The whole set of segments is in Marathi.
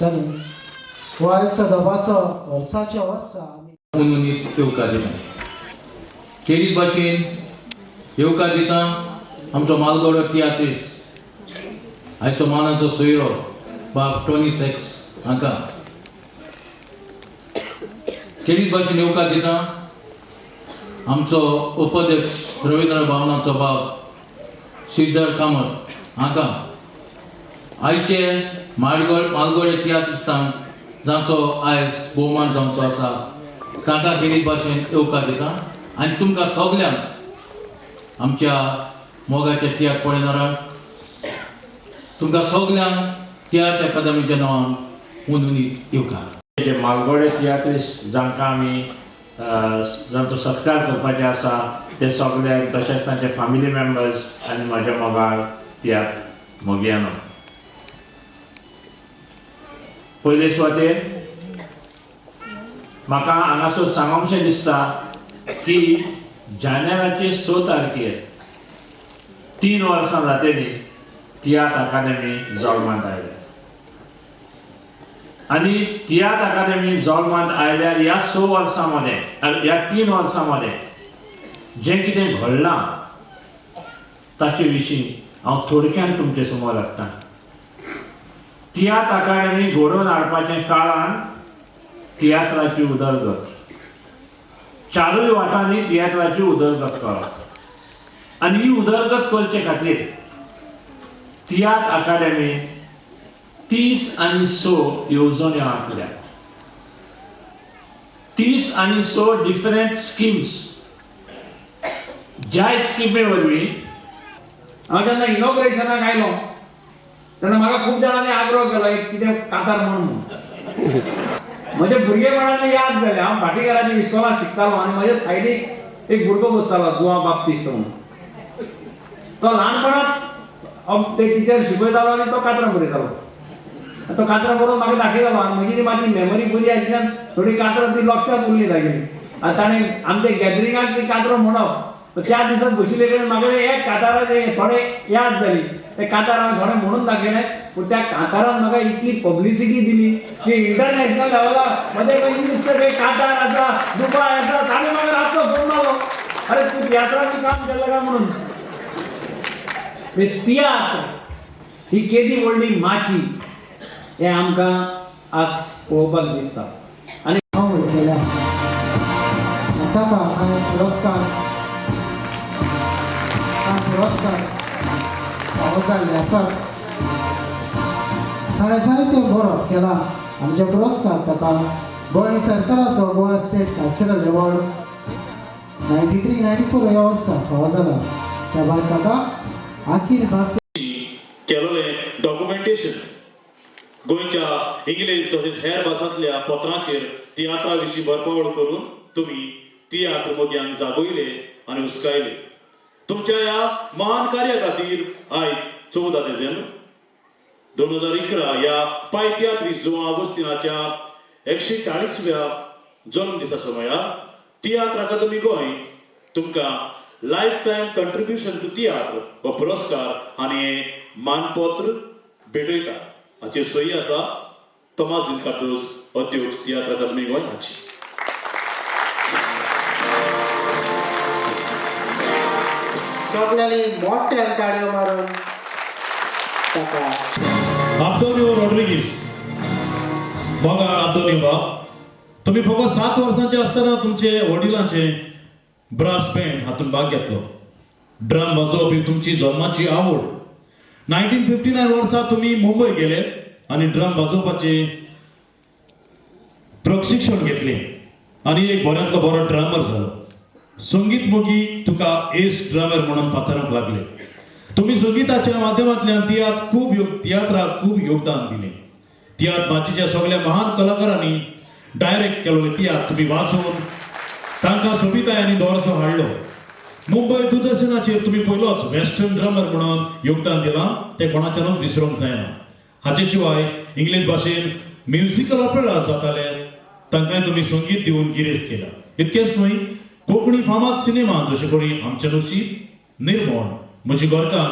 दिसतानी वायद सदोबाचो वर्साच्या वर्सा उनुनीत येवकार दिता खेरीत भाशेन येवकार दिता आमचो मालगोडो तियात्रीस आयचो मानाचो सोयरो बाब टोनी सेक्स हांकां खेरीत भाशेन येवकार दिता आमचो उपाध्यक्ष रवींद्र भवनाचो बाब श्रीधर कामत हांकां आयचे मालगोडे तियात्रिस्तांक जांचो आयज भोवमान जावचो आसा तांकां खेरीत भाशेन येवकार दिता आनी तुमकां सगल्यांक आमच्या मोगाच्या तियात्र पळयणाऱ्यांक तुमकां सगल्यांक तियात्र अकादमीच्या नांवान उनुनीत येवकार. जे मालगोडे तियात्रिस्ट जांकां आमी जांचो सत्कार करपाचे आसा ते सगळे तशेंच तांचे फॅमिली मेंबर्स आनी म्हज्या मोगाळ तियात्र मोगियानो. पयले सुवातेर म्हाका हांगासर सांगोंकशें दिसता की जानेवारीचे 6 तारखेर 3 वर्सां जातली तियात्र अकादमी जल्मांत आयल्या आनी तियात्र अकादमी जल्मांत आयल्यार ह्या 6 वर्सां मध्ये ह्या 3 वर्सां मध्ये जें कितें घडलां ताचे विशीं हांव थोडक्यान तुमचे समोर हाडटां. तियात्र अकादमी घडोवन हाडपाचें कारण तियात्राची उदरगत, चारूय वाटांनी तियात्राची उदरगत करप आनी ही उदरगत करचे खातीर तियात्र अकादमी 30 आनी 6 येवजण्यो आंखल्या. 30 आनी 6 डिफरंट स्किम्स. ज्या स्किमी वरवीं हांव जेन्ना इनॉग्रेशनाक आयलो तेन्ना म्हाका खूब जाणांनी आग्रह केलो एक कितें कातार म्हणून. म्हजे भुरगेपणांतले याद जाले. हांव भाटीकाराच्या इस्कॉलांत शिकतालो आनी म्हज्या सायडीक एक भुरगो बसतालो जुआ बाप्तिस्त म्हणून. तो ल्हानपणांत ते टिचर शिकयतालो आनी तो कातरां बरयतालो. तो कातरां बरोवन म्हाका दाखयतालो आनी म्हजी ती मातशी मेमरी बरी आशिल्ल्यान थोडी कातरां ती लक्षांत उरली तागेली. आनी ताणें आमच्या गॅदरिंगाक ती कातरां म्हणप. त्या दिसाक बशिल्ले कडेन म्हाका एक काताराचें थोडें याद जाली. ते कातार हांवें थोडें म्हणून दाखयलें पूण त्या कातारान म्हाका इतली पब्लिसिटी दिली की इंटरनॅशनल लेवलार म्हजे पयलीं दिसता की कातार आसा दुबय आसा ताणें म्हाका रातचो फोन मारलो अरे तूं तियात्रांनी काम केलें काय म्हणून. तियात्र ही केदी व्हडली माची हें आमकां आज पळोवपाक दिसता. आनी हांव वयतलें ताका हांवें पुरस्कार फावो जाल्ले आसात. ताणें जायते बरो केला आनी जे पुरस्कार ताका गोंय सरकाराचो गोवा स्टेट कल्चरल एवॉर्ड 93-94 ह्या वर्सा फावो जाला. त्या भायर ताका अखिल भारतीय केलोलें डॉक्युमेंटेशन गोंयच्या इंग्लीश तशेंच हेर भासांतल्या पत्रांचेर तियात्रा विशीं बरपावळ करून तुमी तियात्र मोग्यांक जागोयले आनी उस्कायले. तुमच्या ह्या महान कार्या खातीर आयज 14 डिसेंबर 2011 ह्या पायतियात्री जुआ आगोस्तिनाच्या 140व्या जन्मदिसा समयार तियात्र अकादमी गोंय तुमकां lifetime contribution to tiatr हो पुरस्कार आनी मानपत्र भेटयता. हाची सही आसा तोमास कार्दोज अध्यक्ष तियात्र अकादमी गोंय हाची. सगळ्यांनी मोठ्यान ताळयो मारून ताका आंतोनियो रॉड्रिगीस मोगाळ आंतोनियो बाब, तुम्ही फकत 7 वर्सांचे आसतना तुमचे वडिलांचे ब्रास बँड हातूंत भाग घेतलो. ड्रम वाजोवप ही तुमची जल्माची आवड. 1959 वर्सा तुम्ही मुंबय गेले आनी ड्रम वाजोवपाचे प्रशिक्षण घेतले आनी एक बऱ्यांतलो बरो ड्रमर जालो. संगीत मोगी तुका एस ड्रमर म्हणून पाचारंक लागले. तुम्ही संगीताच्या माध्यमांतल्यान तियात्राक खूब योगदान दिलें. तियात्र माचयेच्या सगळ्या महान कलाकारांनी डायरेक्ट केलोले तियात्र तुम्ही वाचून तांकां सोबिताय आनी दोरसो हाडलो. मुंबय दूरदर्शनाचेर तुम्ही पयलोच वेस्टर्न ड्रमर म्हणून योगदान दिलां तें कोणाच्यानूच विसरूंक जायना. हाचे शिवाय इंग्लीश भाशेन म्युजिकल ऑपेरा जाताले तांकांय तुम्ही संगीत दिवन गिरेस्त केला. इतकेंच न्हय कोंकणी फामाद सिनेमा जशे करून आमचे नशीब, निर्मोण, म्हजी गोरकां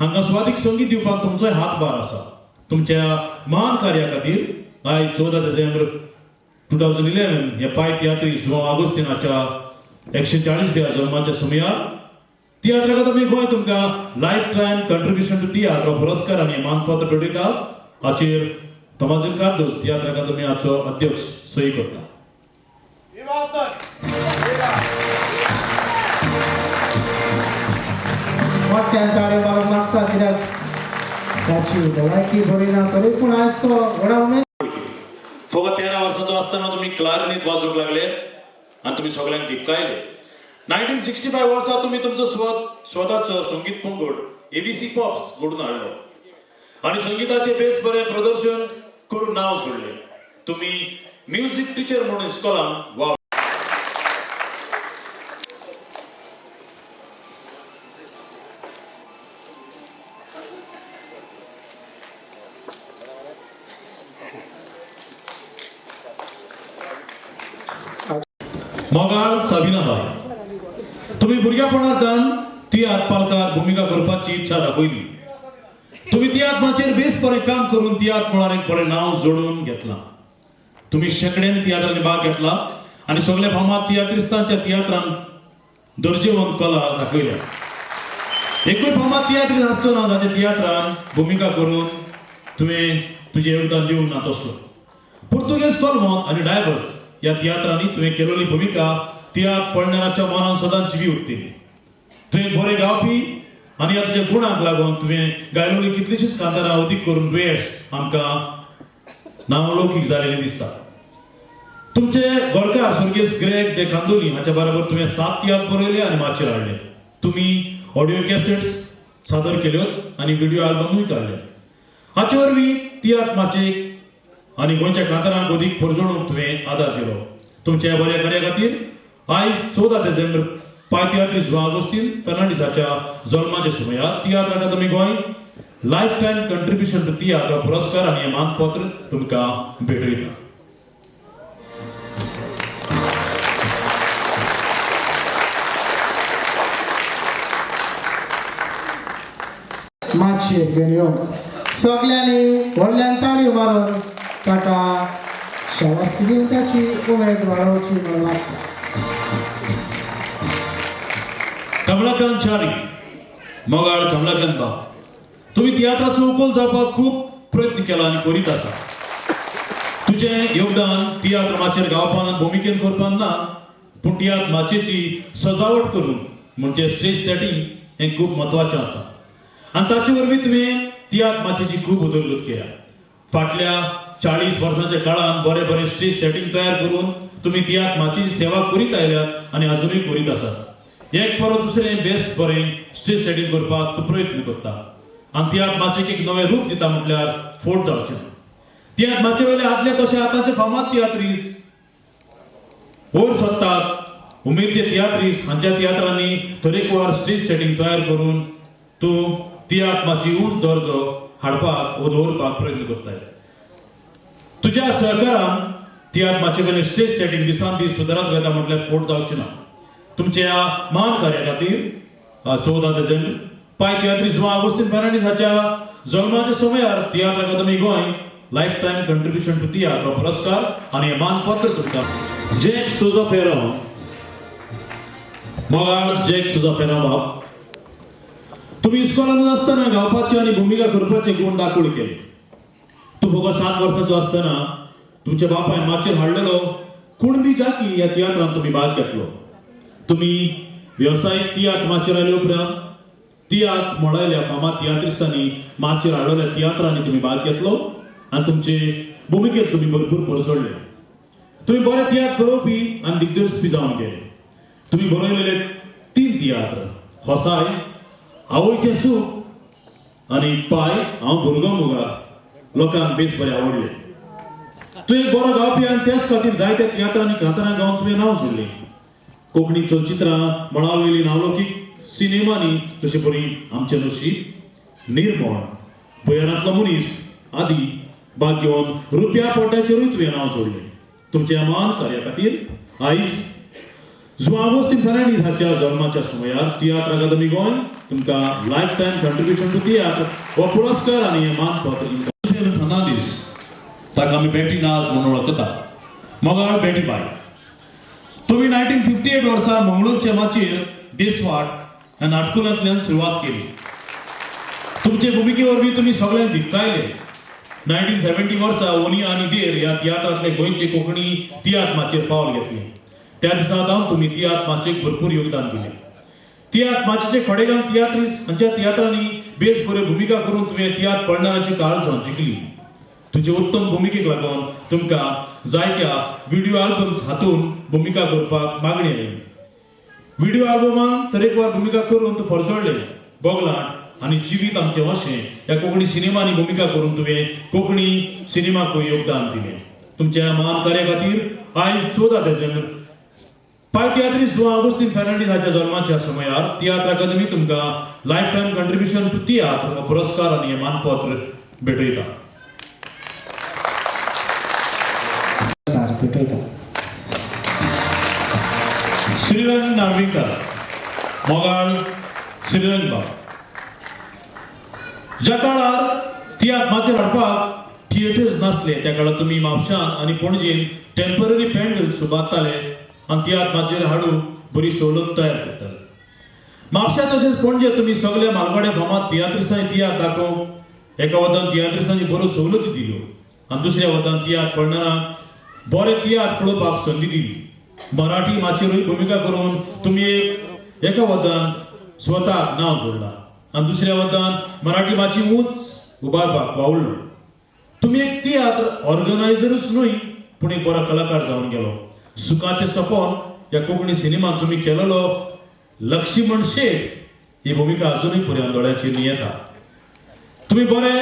हांगा स्वादीक संगीत दिवपाक तुमचोय हातभार आसा. तुमच्या महान कार्या खातीर आज 14 डिसेंबर 2011 ह्या पाय तियात्री जुआंव आगोस्तीनाच्या 140 जन्माच्या सुमार तियात्र अकादमी गोंय तुमकां lifetime contribution to tiatr हो पुरस्कार आनी मानपत्र भेटयता. हाचेर तोमाजील कार्दोस तियात्र अकादमी हाचो अध्यक्ष सही करता. मोठ्यान ताळयो मारूंक लागता कित्याक ताची भलायकी बरी ना तरी पूण आयज तो व्हडा उमेद फकत 13 वर्सांचो आसतना तुमी क्लारिनेट वाजोवंक लागले आनी तुमी सगळ्यांक टिपकायले. 1965 वर्सा तुमी तुमचो स्वताचो संगीत पंगड एबीसी पॉप्स घडून हाडलो आनी संगीताचे बेस बरें प्रदर्शन करून नांव सोडलें. तुमी म्युझिक टीचर म्हणून इस्कॉलांत वाव मोगाळ साबिनाबाई, तुम्ही भुरग्यापणांतल्यान तियात्र पालकार भुमिका करपाची इच्छा दाखयली. तुम्ही तियात्राचेर बेस बरें काम करून तियात्र मळार एक बरें नांव जोडून घेतलां. तुम्ही शेकड्यांनी तियात्रांनी भाग घेतला आनी सगळे फामाद तियात्रिस्तांच्या तियात्रान दर्जेवंत कला दाखयल्या. एकूय फामाद तियात्रीस्त आसचो ना जाच्या तियात्रान भुमिका करून तुवें तुजें योगदान दिवंक ना तसलो. पुर्तुगेज कलमत आनी डायवर्स ह्या तियात्रांनी तुवें केलेली भुमिका तियात्र पळणाऱ्याच्या मनान सदांच जिवी उरतली. तुवें बरें गावपी आनी ह्या तुज्या गुणांक लागून तुवें गायलोली कितलीशींच कांतारां अदीक करून दुयेंस आमकां नावलौकीक जालेली दिसता. तुमचे गोडकार स्वर्गीय ग्रेग दे कांदोली हाच्या बरोबर तुवें 7 तियात्र बरयले आनी माचयेर हाडले. तुमी ऑडिओ कॅसेट्स सादर केल्योत आनी व्हिडिओ आल्बमूय काडले. हाचे वरवीं तियात्र माचयेक आनी गोंयच्या कांतारांक अदीक परजोडूंक तुवें आदार दिलो. तुमच्या बऱ्या कार्या खातीर आयज 14 डिसेंबर पाय तियात्री जुआंव आगोस्तीन फर्नांडीसाच्या जल्माच्या सुमार तियात्र अकादमी Goa lifetime contribution to Tiatr पुरस्कार आनी हें मानपत्र तुमकां भेटयता. मातशें घेवन येवन सगल्यांनी व्हडल्यान ताळयो मारून ताका शाबासकी दिवन ताची उमेद वाडोवची म्हणून लागता. कमलाकांत च्यारी, मोगाळ कमलाकांत बाब, तुम्ही तियात्राचो उखल जावपाक खूब प्रयत्न केला आनी करीत आसा. तुजें योगदान तियात्र माचयेर गावपान आनी भुमिकेन करपान ना, पूण तियात्र माचयेची सजावट करून म्हणजे स्टेज सेटिंग हें खूब म्हत्वाचें आसा आनी ताचे वरवीं तुवें तियात्र माचयेची खूब उदरगत केल्या. फाटल्या 40 वर्सांच्या काळान बरें बरें स्टेज सेटिंग तयार करून तुमी तियात्र माचयेची सेवा करीत आयल्यात आनी अजुनूय करीत आसात. एक परत दुसरें बेस्ट बरें स्टेज सेटिंग करपाक तूं प्रयत्न करता आनी तियात्र माचयेक एक नवें रूप दिता म्हटल्यार फोट जावचें. तियात्र माचये वयले आदले तशें आतांचे फामाद तियात्रीस्ट वयर सरतात. उमेदचे तियात्रीस्ट हांच्या तियात्रांनी तरेकवार स्टेज सेटिंग तयार करून तूं तियात्र माची उंच दर्जो हाडपाक वा दवरपाक प्रयत्न करताय. तुज्या सहकारान तियात्र माचये वयले स्टेज सेटिंग दिसान दीस सुदारत वयता म्हटल्यार फोट जावचें ना. तुमच्या महान कार्या खातीर 14 डिसेंबर पाय तियात्री जुआंव आगोस्तीन फर्नांडीस हाच्या जल्माच्या सुमार तियात्र अकादमी Goa lifetime contribution to tiatr हो पुरस्कार आनी हें मानपत्र तुमकां जॅक सुजा फेराव, मोगाळ जॅक सुजा फेराव बाब, तुम्ही इस्कॉलांत आसतना गावपाचे आनी भुमिका करपाचे गुण दाखोवड केले. तूं फकत 7 वर्सांचो आसतना तुमच्या बापायन माचयेर हाडलेलो कुणबी जाकी ह्या तियात्रांत तुमी भाग घेतलो. तुमी वेवसायीक तियात्र माचयेर आयले उपरांत तियात्र मळयल्या फामाद तियात्रिस्तांनी माचयेर हाडलेल्या तियात्रांनी तुमी भाग घेतलो आनी तुमचे भुमिकेत तुमी भरपूर परसोडले. तुमी बरे तियात्र बरोवपी आनी दिग्दर्शपी जावन गेले. तुमी बरयलेले 3 तियात्र होसाय, आवयचें सूख आनी पाय हांव भुरगो मुगा लोकांक बेस बरें आवडले. तूं एक बरो गावपी आनी त्याच खातीर जायत्या तियात्रांनी कांतारां गावन तुवें नांव सोडलें. कोंकणी चलचित्रां मळा वयली नावलौकीक सिनेमांनी तशें बरी आमचें नशीब, निर्मळ, गोंयांतलो मनीस आदी भाग घेवन रुप्या पोट्याचेरूय तुवें नांव सोडलें. तुमच्या मान कार्या खातीर आयज जुआंव आगोस्तीन फर्नांडीस हाच्या जल्माच्या सुमार तियात्र अकादमी गोंय तुमकां lifetime contribution to tiatr हो पुरस्कार आनी हें मानपत्र फर्नांडीस ताका आमी बेटी नाच म्हणून वळखतात. मोगाळ बेटी बाय. तुम्ही 1958 वर्सा मंगळूरच्या माचयेर देसवाट ह्या नाटकुलांतल्यान सुरवात केली. तुमचे भुमिके वरवीं तुम्ही सगळ्यांक दिपकायले. 1970 वर्सा ओनिया आनी देर ह्या तियात्रांतले गोंयचे कोंकणी तियात्र पावल घेतले. त्या दिसांत तुम्ही तियात्र भरपूर योगदान दिले. तियात्र खडेगांव तियात्रीस हांच्या तियात्रांनी बेस बऱ्यो भुमिका करून तुवें तियात्र पळणाराची काळजां जिखली. तुजे उत्तम भुमिकेक लागून तुमकां जायत्या व्हिडिओ आल्बम्स हातून भुमिका करपाक मागणी आयली. व्हिडिओ आल्बमान तरेकवार भुमिका करून तूं परजोडले. बोगलाट आनी जिवीत आमचे वशें ह्या कोंकणी सिनेमांनी भुमिका करून तुवें कोंकणी सिनेमाकूय योगदान दिलें. तुमच्या महान कार्या खातीर आयज 14 डिसेंबर पाय तियात्रीस वा ऑगस्टीन फर्नांडीस हाच्या जल्माच्या समयार तियात्र अकादमी तुमकां lifetime contribution to tiatr हो पुरस्कार आनी हे मानपत्र भेटयता. श्रीरंग नार्वेकर, मोगाळ श्रीरंग बाब. ज्या काळार तियात्र हाडपाक थिएटर्स नासले त्या काळार तुम्ही म्हापशां आनी पणजेन टेम्पररी पेंडल्स उबारताले आनी तियात्र हाडून बरी सवलत तयार करताले. म्हापशां तशेंच पणजे तुम्ही सगळे मालगडे फामाद तियात्रिसांनी तियात्र दाखोवंक एका वतान तियात्रिसांनी बऱ्यो सवलती दिल्यो आनी दुसऱ्या वतान तियात्र पळणारांक बरे तियात्र पळोवपाक संदी दिली. मराठी माचेरूय भुमिका करून तुम्ही एका वतान स्वताक नांव जोडलां आनी दुसऱ्या वतान मराठी माची उंच उबारपाक वावुरलो. तुम्ही एक तियात्र ऑर्गनायझरूच न्हय पूण एक बरो कलाकार जावन गेलो. सुखाचे सपन ह्या कोंकणी सिनेमांत तुम्ही केलेलो लक्ष्मण शेट ही भुमिका अजूनही पुऱ्या दोळ्यांचेर येता. तुम्ही बरे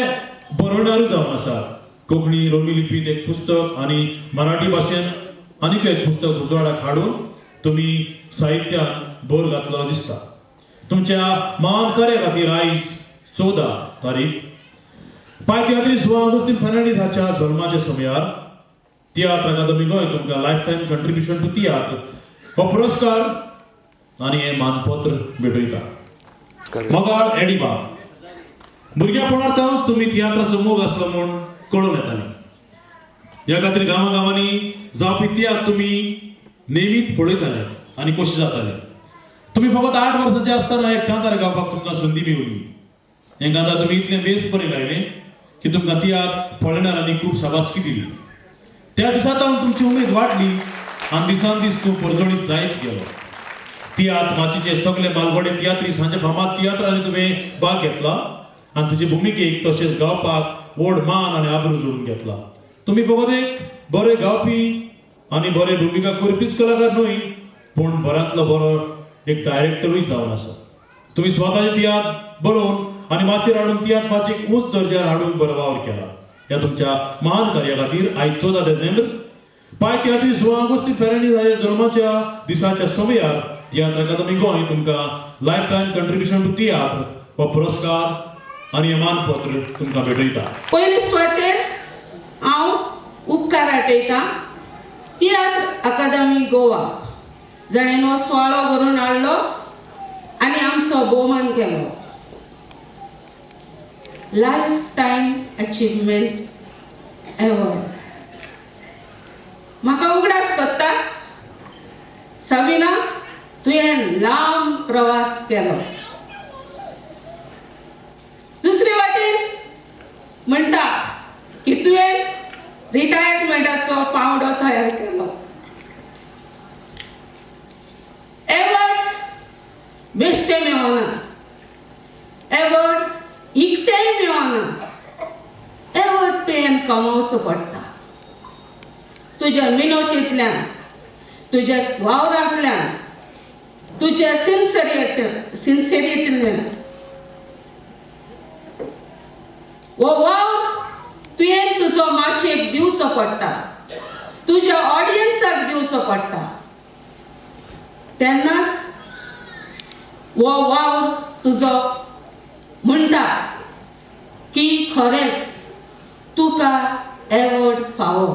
बरोवणारू जावन आसात. कोंकणी रोमी लिपीत एक पुस्तक आनी मराठी भाशेन आनीक एक पुस्तक उजवाडाक हाडून तुम्ही साहित्यान भर घातलो दिसता. तुमच्या महान कार्या खातीर आयज 14 तारीख पाय तियात्रीस वा ऑगस्टीन फर्नांडीस हाच्या जल्माच्या समयार तियात्र अकादमी गोंय तुमकां lifetime contribution to tiatr हो पुरस्कार आनी हे मानपत्र भेटयता. मोगाळ एडी बाब. भुरग्यापणांतच तुम्ही तियात्राचो मोग आसलो म्हूण कळून येताली. ह्या खातीर गांवांनी जावपी तियात्र तुम्ही नेमीत पळयताले आनी कशें जाताले. तुम्ही फकत 8 वर्सांचे आसतना एक कांतार गावपाक तुमकां संदी मेळ्ळी. हें कांतार तुम्ही इतलें बेस बरें गायलें की तुमकां तियात्र पळयणाऱ्यांनी खूब शाबासकी दिली. त्या दिसांत तुमची उमेद वाडली आनी दिसान दीस तूं परजोडीत जायत गेलो. तियात्र माचयेचे सगळे मालगडे तियात्रीस हांचे फामाद तियात्रांनी तुवें भाग घेतला आनी तुजे भुमिकेक तशेंच गावपाक व्हड मान आनी आबरू जोडून घेतला. तुम्ही फकत एक बरे गावपी आनी बरे भुमिका करपीच कलाकार न्हय पूण बऱ्यांतलो बरो एक डायरेक्टरूय जावन आसा. तुम्ही स्वताचे तियात्र बरोवन आनी माचयेर हाडून तियात्र माचयेक उंच दर्ज्यार हाडून बरो वावर केला. ह्या तुमच्या महान कार्या खातीर आयज 14 डिसेंबर पाय तियात्रीस वा ऑगस्टीन फर्नांडीस हाच्या जल्माच्या दिसाच्या समयार तियात्र अकादमी गोंय तुमकां lifetime contribution to tiatr हो पुरस्कार आनी हे मानपत्र तुमकां भेटयता. पयले सुवातेर हांव उपकार आटयतां तियात्र अकादमी गोवा जाणें हो सुवाळो घडोवन हाडलो आनी आमचो भोवमान केलो. लायफ टायम अचीवमेंट एवॉर्ड म्हाका उगडास करता. सविना तुवें लांब प्रवास केलो. दुसरे वाटेन म्हणटा की तुवें रिटायरमेंटाचो पावंडो तयार केलो. एवॉर्ड बेश्टे मेळना. एवॉर्ड इकतेय मेळना. एवॉर्ड तुवें कमोवचो पडटा. तुज्या मिनोतींतल्यान, तुज्या वावरांतल्यान, तुज्या सिन्सिरिटींतल्यान वो वावर तुवें तुजो माचयेक दिवचो पडटा. तुज्या ऑडियन्साक दिवचो पडटा. तेन्नाच वो वावर तुजो म्हणटा की खरेंच तुका एवॉर्ड फावो.